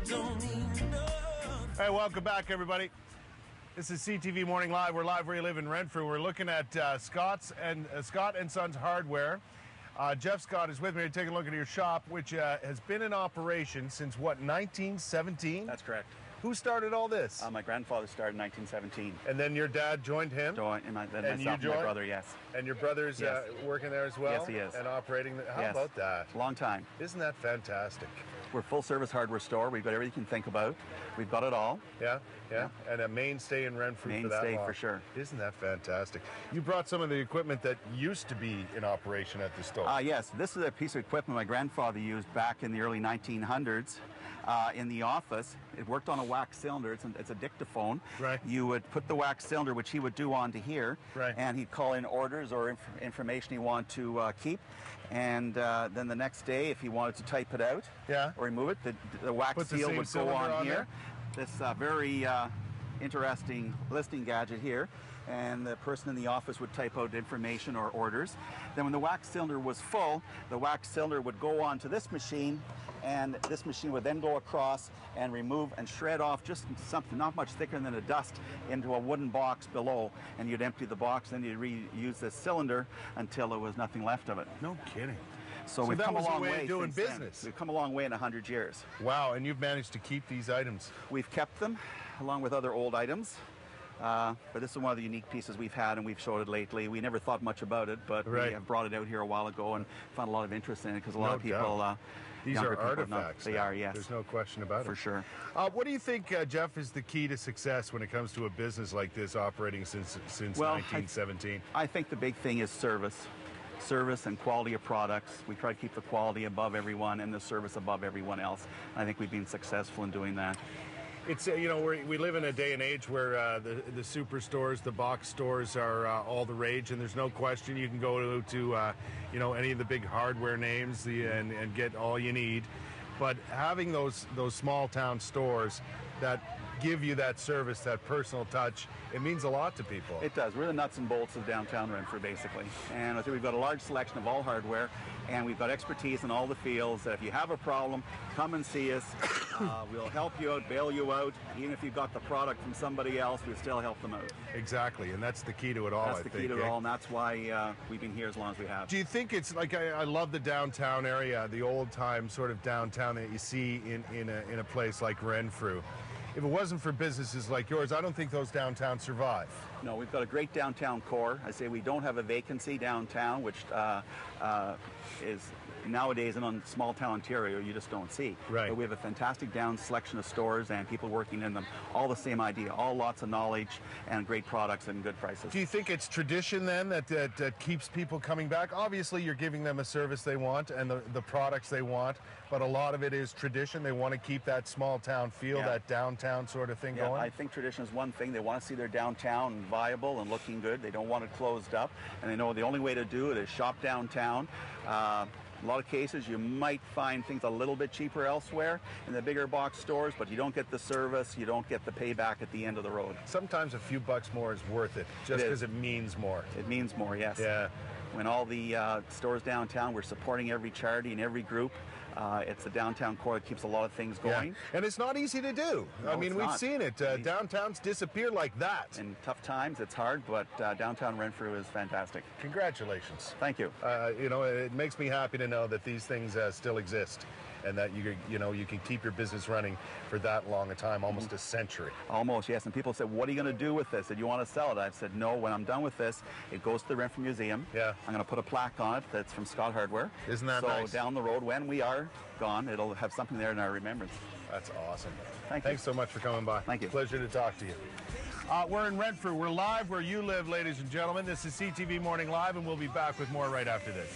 Hey, welcome back, everybody. This is CTV Morning Live. We're live where you live in Renfrew. We're looking at Scott and Sons Hardware. Jeff Scott is with me. Taking a look at your shop, which has been in operation since, what, 1917? That's correct. Who started all this? My grandfather started in 1917. And then your dad joined him? And myself and my brother, yes. And your brother's working there as well? Yes, he is. And operating? How about that? Long time. Isn't that fantastic? We're a full-service hardware store. We've got everything you can think about. We've got it all. Yeah. And a mainstay in Renfrew for that long. Mainstay, for sure. Isn't that fantastic? You brought some of the equipment that used to be in operation at the store. Yes. This is a piece of equipment my grandfather used back in the early 1900s in the office. It worked on a wax cylinder. It's a dictaphone. Right. You would put the wax cylinder, which he would do onto here, right, and he'd call in orders or information he wanted to keep. And then the next day, if he wanted to type it out or remove it, the wax seal would go on here. This very interesting listening gadget here, and the person in the office would type out information or orders. Then when the wax cylinder was full, the wax cylinder would go onto this machine, and this machine would then go across and remove and shred off just something not much thicker than a dust into a wooden box below, and you'd empty the box, then you'd reuse this cylinder until there was nothing left of it. No kidding. So we've come a long way of doing business. We've come a long way in 100 years. Wow, and you've managed to keep these items. We've kept them, along with other old items. But this is one of the unique pieces we've had, and we've showed it lately. We never thought much about it, but we have brought it out here a while ago and found a lot of interest in it because a lot of people... These are artifacts. They are, yes. There's no question about it. For sure. What do you think, Jeff, is the key to success when it comes to a business like this operating since 1917? I think the big thing is service. Service and quality of products. We try to keep the quality above everyone and the service above everyone else. I think we've been successful in doing that. It's we live in a day and age where the superstores, the box stores are all the rage, and there's no question you can go to any of the big hardware names and get all you need. But having those small town stores that give you that service, that personal touch, it means a lot to people. It does. We're the nuts and bolts of downtown Renfrew, basically. And I think we've got a large selection of all hardware, and we've got expertise in all the fields. That if you have a problem, come and see us. We'll help you out, bail you out. Even if you've got the product from somebody else, we'll still help them out. Exactly, and that's the key to it all, I think. That's the key to it all, and that's why we've been here as long as we have. Do you think it's like, I love the downtown area, the old-time sort of downtown that you see in a place like Renfrew. If it wasn't for businesses like yours, I don't think those downtowns survive. No, we've got a great downtown core. I say we don't have a vacancy downtown, which is nowadays in small town Ontario you just don't see. Right. But we have a fantastic down selection of stores and people working in them. All the same idea, all lots of knowledge and great products and good prices. Do you think it's tradition then that keeps people coming back? Obviously you're giving them a service they want and the products they want, but a lot of it is tradition. They want to keep that small town feel, that downtown sort of thing going. I think tradition is one thing. They want to see their downtown viable and looking good. They don't want it closed up, and they know the only way to do it is shop downtown. A lot of cases you might find things a little bit cheaper elsewhere in the bigger box stores, but you don't get the service, you don't get the payback at the end of the road. Sometimes a few bucks more is worth it, just because it means more. It means more, yes. Yeah. When all the stores downtown, we're supporting every charity and every group. It's the downtown core that keeps a lot of things going. Yeah. And it's not easy to do. No, I mean, we've seen it. Downtowns disappear like that. In tough times, it's hard, but downtown Renfrew is fantastic. Congratulations. Thank you. It makes me happy to know that these things still exist and that you can keep your business running for that long a time, almost a century. Almost, yes. And people said, what are you going to do with this? Did you want to sell it? I've said, no, when I'm done with this, it goes to the Renfrew Museum. Yeah. I'm going to put a plaque on it that's from Scott Hardware. Isn't that nice? So down the road, when we are gone, it'll have something there in our remembrance. That's awesome. Thanks so much for coming by. Thank you. Pleasure to talk to you. We're in Renfrew. We're live where you live, ladies and gentlemen. This is CTV Morning Live, and we'll be back with more right after this.